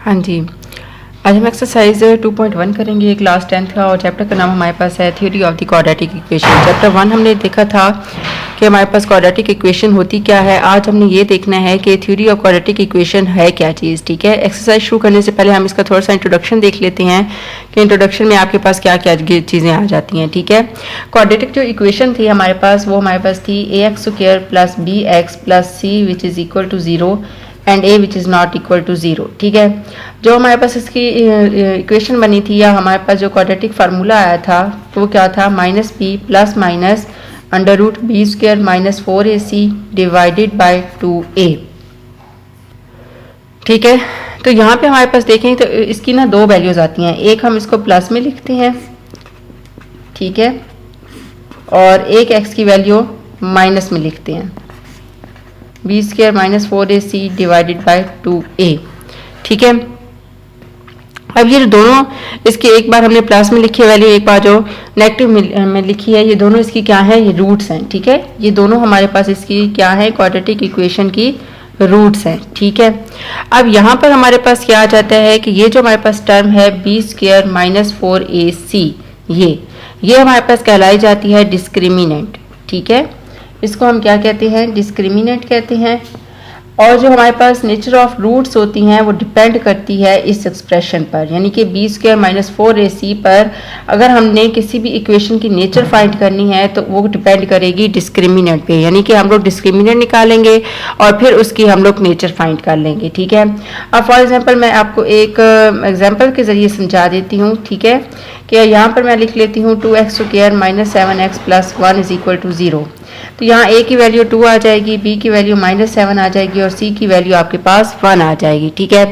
हाँ जी, आज हम एक्सरसाइज 2.1 करेंगे क्लास 10th का और चैप्टर का नाम हमारे पास है theory of the quadratic equation. Chapter 1 हमने देखा था कि हमारे पास क्वाड्रेटिक इक्वेशन होती क्या है। आज हमने ये देखना है कि थ्योरी ऑफ क्वाड्रेटिक इक्वेशन है क्या चीज़। ठीक है, एक्सरसाइज शुरू करने से पहले हम इसका थोड़ा सा इंट्रोडक्शन देख लेते हैं कि इंट्रोडक्शन में आपके पास क्या क्या चीज़ें आ जाती हैं। ठीक है, क्वाड्रेटिक जो इक्वेशन थी हमारे पास वो हमारे पास थी ax² plus bx plus c which is equal to 0 and a which is not equal to 0। ठीक है, जो हमारे पास इसकी इक्वेशन बनी थी या हमारे पास जो क्वाड्रेटिक फार्मूला आया था वो क्या था, -b plus minus √b² minus 4ac divided by 2a। ठीक है, तो यहाँ पे हमारे पास देखें तो इसकी ना दो वैल्यूज आती हैं, एक हम इसको प्लस में लिखते हैं, ठीक है, और एक x की वैल्यू माइनस में लिखते हैं, b² minus 4ac divided by 2a। ठीक है, अब ये दोनों इसकी एक बार हमने प्लस में लिखी है वैल्यू, एक बार जो नेगेटिव में लिखी है, ये दोनों इसकी क्या है, ये रूट्स हैं। ठीक है, ये दोनों हमारे पास इसकी क्या है, क्वाड्रेटिक इक्वेशन की रूट्स हैं। ठीक है, अब यहाँ पर हमारे पास क्या आ जाता है कि ये जो हमारे पास टर्म है b² माइनस 4ac, ये हमारे पास कहलाई जाती है डिस्क्रिमिनेंट। ठीक है, इसको हम क्या कहते हैं, डिस्क्रिमिनेंट कहते हैं। और जो हमारे पास नेचर ऑफ रूट्स होती हैं वो डिपेंड करती है इस एक्सप्रेशन पर, यानी कि b² माइनस 4ac पर अगर हमने किसी भी इक्वेशन की नेचर फाइंड करनी है तो वो डिपेंड करेगी डिस्क्रिमिनेंट पे, यानी कि हम लोग डिस्क्रिमिनेंट निकालेंगे और फिर उसकी हम लोग नेचर फाइंड कर लेंगे। ठीक है, अब फॉर एग्जांपल मैं आपको एक एग्जांपल के ज़रिए समझा देती हूँ। ठीक है, कि यहाँ पर मैं लिख लेती हूँ 2x² minus 7x plus 1 is equal to 0। तो यहाँ a की वैल्यू 2 आ जाएगी, b की वैल्यू -7 आ जाएगी और c की वैल्यू आपके पास 1 आ जाएगी। ठीक है,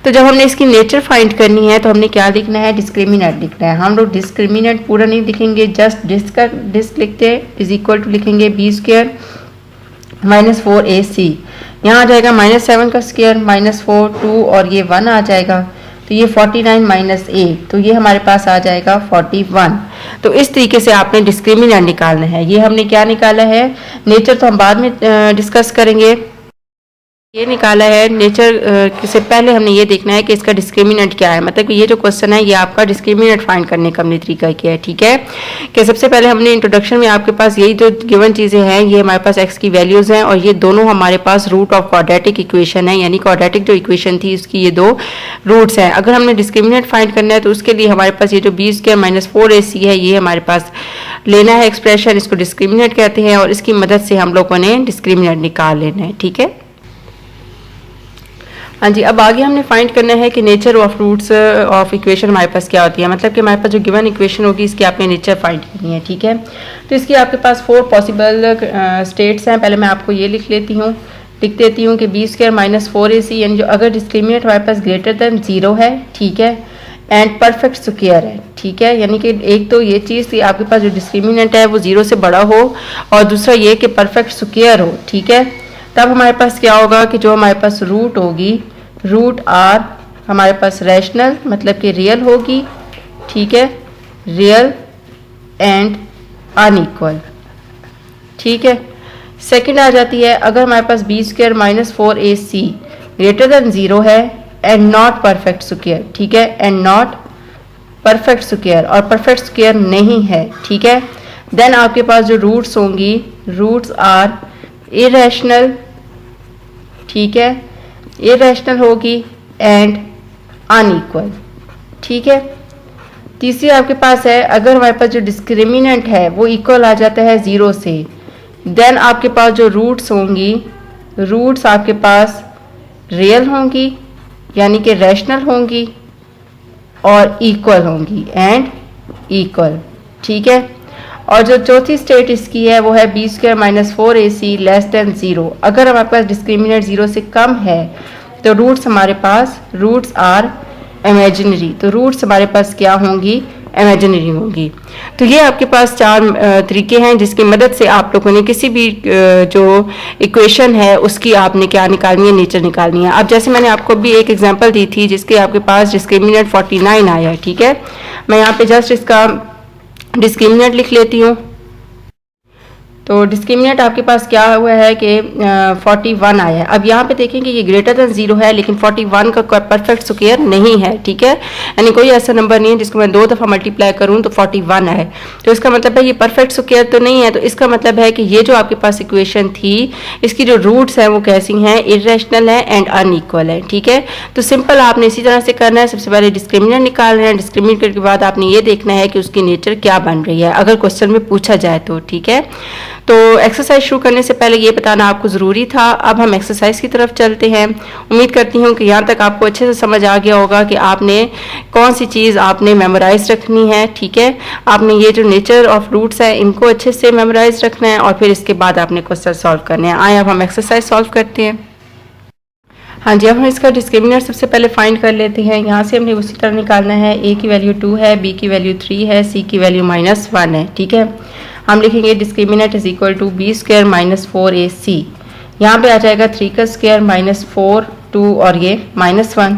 तो जब हमने इसकी नेचर फाइंड करनी है तो हमने क्या लिखना है, डिस्क्रिमिनेंट लिखना है। हम लोग डिस्क्रिमिनेंट पूरा नहीं लिखेंगे, जस्ट डिस्क लिखते हैं, इज इक्वल टू लिखेंगे b² माइनस 4ac, यहाँ आ जाएगा -7 का स्क्वायर माइनस 4 2 और ये 1 आ जाएगा, तो ये 49 माइनस a, तो ये हमारे पास आ जाएगा 41। तो इस तरीके से आपने डिस्क्रिमिनेंट निकालना है। ये हमने क्या निकाला है, नेचर तो हम बाद में डिस्कस करेंगे, ये निकाला है नेचर से पहले हमने ये देखना है कि इसका डिस्क्रिमिनेंट क्या है। मतलब कि ये जो क्वेश्चन है ये आपका डिस्क्रिमिनेंट फाइंड करने का हमने तरीका किया है। ठीक है, कि सबसे पहले हमने इंट्रोडक्शन में आपके पास यही जो गिवन चीज़ें हैं ये हमारे पास x की वैल्यूज़ हैं और ये दोनों हमारे पास रूट ऑफ क्वाड्रेटिक इक्वेशन है, यानी क्वाड्रेटिक जो इक्वेशन थी उसकी ये दो रूट्स हैं। अगर हमने डिस्क्रिमिनेंट फाइंड करना है तो उसके लिए हमारे पास ये जो b² माइनस 4ac है ये हमारे पास लेना है एक्सप्रेशन, इसको डिस्क्रिमिनेंट कहते हैं और इसकी मदद से हम लोगों ने डिस्क्रिमिनेंट निकाल लेना है। ठीक है, हाँ जी, अब आगे हमने फाइंड करना है कि nature of roots of equation हमारे पास क्या होती है। मतलब कि हमारे पास जो गिवन इक्वेशन होगी इसकी आपने नेचर फाइंड करनी है। ठीक है, तो इसकी आपके पास 4 पॉसिबल स्टेट्स हैं। पहले मैं आपको ये लिख देती हूँ कि b² माइनस 4ac, यानी जो अगर डिस्क्रिमिनेंट हमारे पास ग्रेटर दैन 0 है, ठीक है, एंड परफेक्ट स्क्वायर है। ठीक है, यानी कि एक तो ये चीज़ कि आपके पास जो डिस्क्रिमिनेंट है वो 0 से बड़ा हो और दूसरा ये कि परफेक्ट स्क्वायर हो। ठीक है, तब हमारे पास क्या होगा कि जो हमारे पास रूट होगी, रूट आर हमारे पास रैशनल मतलब कि रियल होगी। ठीक है, रियल एंड अनइक्वल। ठीक है, सेकंड आ जाती है अगर हमारे पास b² minus 4ac greater than 0 है एंड नॉट परफेक्ट स्क्वायर। ठीक है, एंड नॉट परफेक्ट स्क्वायर और परफेक्ट स्क्वायर नहीं है। ठीक है, देन आपके पास जो रूट्स होंगी, रूट्स आर इरेशनल। ठीक है, इरेशनल होगी एंड अनइक्वल। ठीक है, तीसरी आपके पास है अगर हमारे पास जो डिस्क्रिमिनेंट है वो इक्वल आ जाता है 0 से, देन आपके पास जो रूट्स होंगी, रूट्स आपके पास रियल होंगी यानी कि रैशनल होंगी और इक्वल होंगी एंड इक्वल। ठीक है, और जो चौथी स्टेट इसकी है वो है b² minus 4ac less than 0। अगर हमारे पास डिस्क्रिमिनेंट 0 से कम है तो रूट्स हमारे पास रूट्स आर इमेजिनरी, तो रूट्स हमारे पास क्या होंगी, इमेजिनरी होंगी। तो ये आपके पास 4 तरीके हैं जिसकी मदद से आप लोगों ने किसी भी जो इक्वेशन है उसकी आपने क्या निकालनी है, नेचर निकालनी है। अब जैसे मैंने आपको भी एक एग्जांपल दी थी जिसके आपके पास डिस्क्रिमिनेंट 49 आया है। ठीक है, मैं यहाँ पे जस्ट इसका डिस्क्रिमिनेंट लिख लेती हूँ। तो डिस्क्रिमिनेंट आपके पास क्या हुआ है कि 41 आया है। अब यहाँ पे देखें कि ये ग्रेटर देन 0 है, लेकिन 41 का कोई परफेक्ट स्क्वायर नहीं है, ठीक है। यानी कोई ऐसा नंबर नहीं है जिसको मैं 2 दफ़ा मल्टीप्लाई करूँ तो 41 आए। तो इसका मतलब है ये परफेक्ट स्क्वायर तो नहीं है। तो इसका मतलब है कि ये जो आपके पास इक्वेशन थी, इसकी जो रूट्स हैं वो कैसी हैं, इरेशनल है एंड अनइक्वल है, ठीक है। तो सिंपल आपने इसी तरह से करना है। सबसे पहले डिस्क्रिमिनेंट निकालना है, डिस्क्रिमिनेंट करने के बाद आपने ये देखना है कि उसकी नेचर क्या बन रही है, अगर क्वेश्चन में पूछा जाए तो, ठीक है। तो एक्सरसाइज शुरू करने से पहले ये बताना आपको ज़रूरी था। अब हम एक्सरसाइज की तरफ चलते हैं। उम्मीद करती हूँ कि यहाँ तक आपको अच्छे से समझ आ गया होगा कि आपने कौन सी चीज़ आपने मेमोराइज रखनी है, ठीक है। आपने ये जो नेचर ऑफ रूट्स है इनको अच्छे से मेमोराइज रखना है और फिर इसके बाद आपने क्वेश्चन सॉल्व करने हैं। आए अब हम एक्सरसाइज सॉल्व करते हैं। हाँ जी, अब हम इसका डिस्क्रिमिनेंट सबसे पहले फाइंड कर लेते हैं। यहाँ से हमने उसी तरह निकालना है। ए की वैल्यू 2 है, बी की वैल्यू 3 है, सी की वैल्यू -1 है, ठीक है। हम लिखेंगे discriminant is equal to b square minus 4ac। यहाँ पे आ जाएगा 3 का स्क्वायर -4 2 और ये -1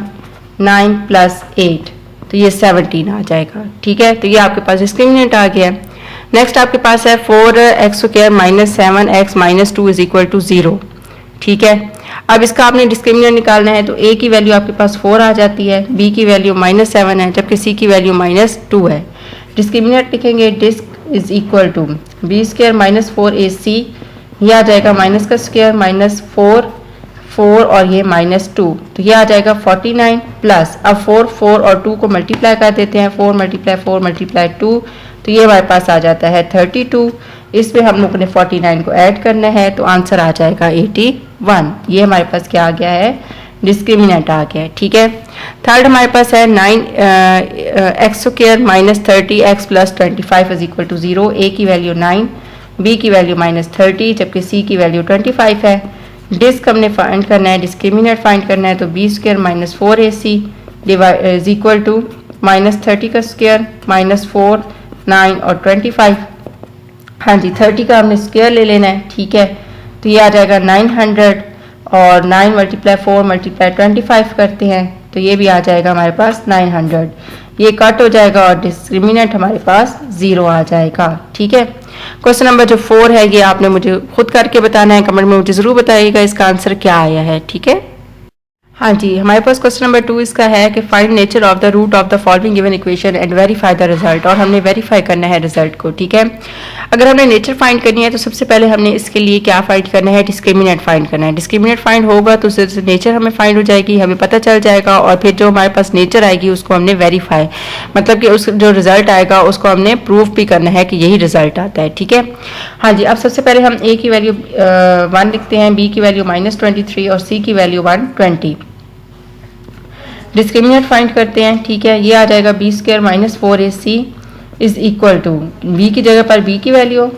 9 + 8, तो ये 17 आ जाएगा, ठीक है। तो ये आपके पास डिस्क्रिमिनेंट आ गया। नेक्स्ट आपके पास है 4x² -7x -2 is equal to 0, ठीक है। अब इसका आपने डिस्क्रिमिनेंट निकालना है। तो a की वैल्यू आपके पास 4 आ जाती है, b की वैल्यू -7 है, जबकि c की वैल्यू -2 है। डिस्क्रिमिनेंट लिखेंगे disc is equal to b square -4ac, ये आ जाएगा माइनस का स्क्वायर -4 4 और ये -2, तो ये आ जाएगा 49 प्लस, अब 4 और 2 को मल्टीप्लाई कर देते हैं, 4 × 4 × 2, तो ये हमारे पास आ जाता है 32। इसमें हम लोगों ने 49 को ऐड करना है, तो आंसर आ जाएगा 81। ये हमारे पास क्या आ गया है, डिस्क्रिमिनेंट आ गया है, ठीक है। थर्ड हमारे पास है 9x² -30x + 25 is equal to 0। ए की वैल्यू 9, बी की वैल्यू -30, जबकि सी की वैल्यू 25 है। डिस्क हमने फाइंड करना है, डिस्क्रिमिनेंट फाइंड करना है। तो b² -4ac is equal to -30 का स्क्वायर -4 9 और 25। हाँ जी, 30 का हमने स्क्वायर ले लेना है, ठीक है। तो ये आ जाएगा 900 और 9 × 4 × 25 करते हैं, तो ये भी आ जाएगा हमारे पास 900। ये कट हो जाएगा और डिस्क्रिमिनेंट हमारे पास 0 आ जाएगा, ठीक है। क्वेश्चन नंबर जो 4 है ये आपने मुझे खुद करके बताना है, कमेंट में मुझे ज़रूर बताइएगा इसका आंसर क्या आया है, ठीक है। हाँ जी, हमारे पास क्वेश्चन नंबर 2 इसका है कि find nature of the root of the following given equation and verify the result, और हमने वेरीफाई करना है रिजल्ट को, ठीक है। अगर हमने नेचर फाइंड करनी है तो सबसे पहले हमने इसके लिए क्या फाइंड करना है, डिस्क्रिमिनेंट फाइंड करना है। डिस्क्रिमिनेंट फाइंड होगा तो उससे नेचर हमें फाइंड हो जाएगी, हमें पता चल जाएगा, और फिर जो हमारे पास नेचर आएगी उसको हमने वेरीफाई, मतलब कि उस जो रिजल्ट आएगा उसको हमने प्रूफ भी करना है कि यही रिजल्ट आता है, ठीक है। हाँ जी, अब सबसे पहले हम ए की वैल्यू 1 लिखते हैं, बी की वैल्यू -23 और सी की वैल्यू 120। डिस्क्रिमिनेंट फाइंड करते हैं, ठीक है। ये आ जाएगा b² -4ac is equal to b की जगह पर b की वैल्यू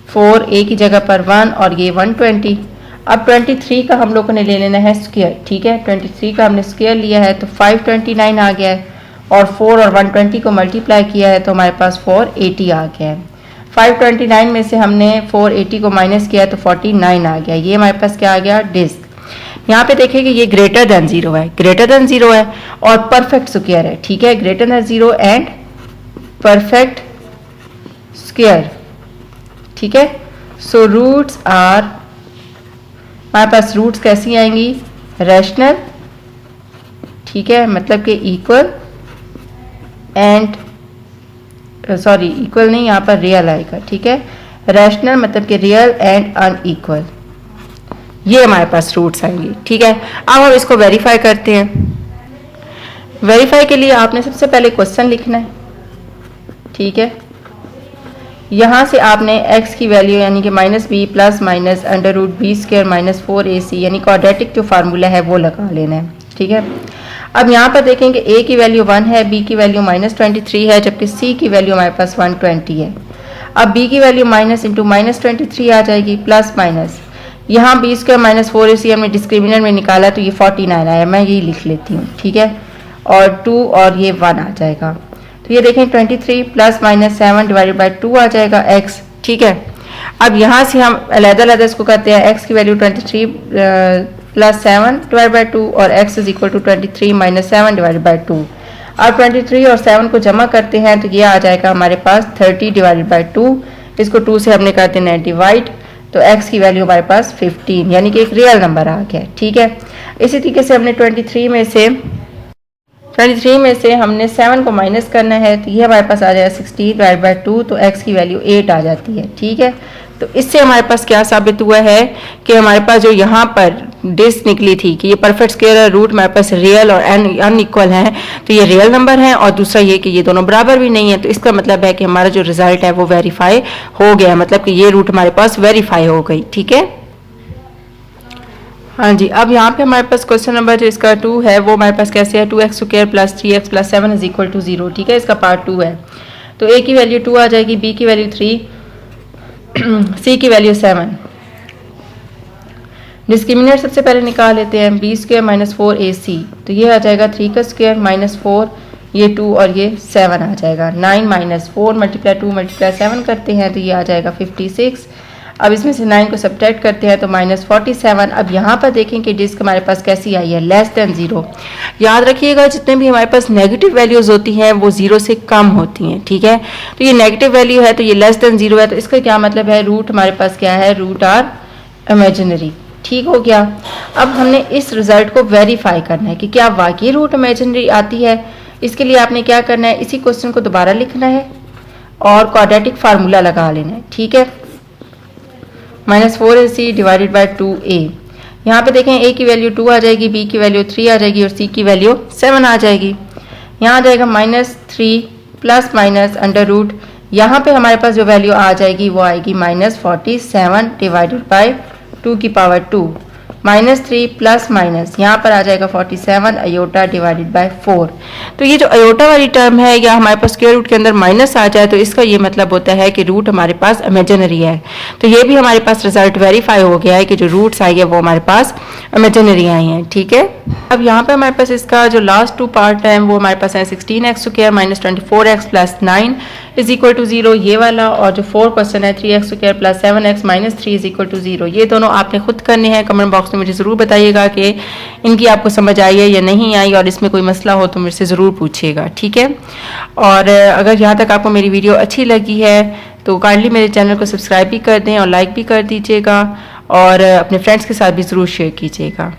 4, a की जगह पर 1 और ये 120। अब 23 का हम लोगों ने ले लेना है स्क्वायर, ठीक है। 23 का हमने स्क्वायर लिया है तो 529 आ गया है, और 4 और 120 को मल्टीप्लाई किया है तो हमारे पास 480 आ गया है। 529 में से हमने 480 को माइनस किया तो 49 आ गया। ये हमारे पास क्या आ गया, डिस्क। यहाँ पे देखें कि ये ग्रेटर देन 0 है, ग्रेटर देन 0 है और परफेक्ट स्क्वायर है, ठीक है। Greater than 0 and perfect square, ठीक है। सो रूट्स आर, हमारे पास रूट्स कैसी आएंगी, रैशनल, ठीक है, मतलब कि इक्वल एंड सॉरी इक्वल नहीं, यहाँ पर रियल आएगा, ठीक है। रैशनल मतलब कि रियल एंड अनइक्वल, ये हमारे पास रूट्स आएंगी, ठीक है। अब हम इसको वेरीफाई करते हैं। वेरीफाई के लिए आपने सबसे पहले क्वेश्चन लिखना है, ठीक है। यहाँ से आपने x की वैल्यू यानी कि -b + √b² -4ac यानी क्वाड्रेटिक जो फार्मूला है वो लगा लेना है, ठीक है। अब यहाँ पर देखेंगे a की वैल्यू 1 है, b की वैल्यू -23 है, जबकि c की वैल्यू हमारे पास 120 है। अब b की वैल्यू माइनस इंटू -23 आ जाएगी, प्लस माइनस यहाँ b² -4ac हमने डिस्क्रिमिनेंट में निकाला तो ये 49 आया, मैं यही लिख लेती हूँ, ठीक है। और 2 और ये 1 आ जाएगा, तो ये देखें 23 + -7 / 2 आ जाएगा x, ठीक है। अब यहाँ से हम अलग-अलग इसको करते हैं, x की वैल्यू 23 + 7 / 2 और x इज इक्वल टू 23 - 7 / 2। अब 23 और 7 को जमा करते हैं तो ये आ जाएगा हमारे पास 30 / 2। इसको 2 से हमने कर देना है डिवाइड, तो x की वैल्यू हमारे पास 15 यानी कि एक रियल नंबर आ गया। ठीक है, इसी तरीके से हमने 23 में से हमने 7 को माइनस करना है, तो ये हमारे पास आ जाएगा 16 डिवाइड बाई 2, तो x की वैल्यू 8 आ जाती है। ठीक है, तो इससे हमारे पास क्या साबित हुआ है कि हमारे पास जो यहाँ पर डिस्क निकली थी कि ये परफेक्ट स्क्वायर रूट हमारे पास रियल और अनइक्वल है, तो ये रियल नंबर है, और दूसरा ये कि ये दोनों बराबर भी नहीं है, तो इसका मतलब है कि हमारा जो रिजल्ट है वो वेरीफाई हो गया, मतलब कि ये रूट हमारे पास वेरीफाई हो गई। ठीक है, हाँ जी। अब यहाँ पे हमारे पास क्वेश्चन नंबर जो इसका 2 है वो हमारे पास कैसे है, 2x square plus 3x plus 7 is equal to 0। ठीक है, इसका पार्ट 2 है, तो a की वैल्यू 2 आ जाएगी, b की वैल्यू 3, c की वैल्यू 7। डिस्क्रिमिनेंट सबसे पहले निकाल लेते हैं, b स्क्वायर माइनस 4ac, तो ये आ जाएगा 3 का स्क्वायर माइनस 4, ये 2 और ये 7 आ जाएगा। 9 माइनस 4 मल्टीप्लाई 2 मल्टीप्लाई 7 करते हैं तो ये आ जाएगा 56। अब इसमें से 9 को सब्ट्रैक्ट करते हैं तो माइनस 47। अब यहाँ पर देखें कि डिस्क हमारे पास कैसी आई है, लेस देन 0। याद रखिएगा जितने भी हमारे पास नेगेटिव वैल्यूज होती हैं वो 0 से कम होती हैं। ठीक है, तो ये नेगेटिव वैल्यू है तो ये लेस देन 0 है, तो इसका क्या मतलब है, रूट हमारे पास क्या है, रूट आर इमेजिनरी। ठीक हो गया। अब हमने इस रिजल्ट को वेरीफाई करना है कि क्या वाकई रूट इमेजिनरी आती है। इसके लिए आपने क्या करना है, इसी क्वेश्चन को दोबारा लिखना है और क्वाड्रेटिक फार्मूला लगा लेना है। ठीक है, minus 4ac divided by 2a। यहाँ पे देखें a की वैल्यू 2 आ जाएगी, b की वैल्यू 3 आ जाएगी और c की वैल्यू 7 आ जाएगी। यहाँ आ जाएगा minus 3 plus minus under root, यहाँ पे हमारे पास जो वैल्यू आ जाएगी वो आएगी माइनस 47 डिवाइडेड बाई 2 की पावर 2, माइनस 3 प्लस माइनस यहाँ पर आ जाएगा 47 अयोटा डिवाइडेड बाय 4। तो ये जो अयोटा वाली टर्म है या हमारे पास स्क्वायर रूट के अंदर माइनस आ जाए तो इसका ये मतलब होता है कि रूट हमारे पास इमेजिनरी है। तो ये भी हमारे पास रिजल्ट वेरीफाई हो गया है कि जो रूट्स आई है वो हमारे पास इमेजिनरी आई हैं। ठीक है, अब यहाँ पे हमारे पास इसका जो लास्ट 2 पार्ट है वो हमारे पास है 16x square minus 24x plus 9 is equal to 0 ये वाला, और जो 4 क्वेश्चन है 3x square plus 7x minus 3 is equal to 0। ये दोनों आपने खुद करने हैं। कमेंट बॉक्स में मुझे ज़रूर बताइएगा कि इनकी आपको समझ आई है या नहीं आई, और इसमें कोई मसला हो तो मेरे से ज़रूर पूछिएगा। ठीक है, और अगर यहाँ तक आपको मेरी वीडियो अच्छी लगी है तो काइंडली मेरे चैनल को सब्सक्राइब भी कर दें और लाइक भी कर दीजिएगा, और अपने फ्रेंड्स के साथ भी ज़रूर शेयर कीजिएगा।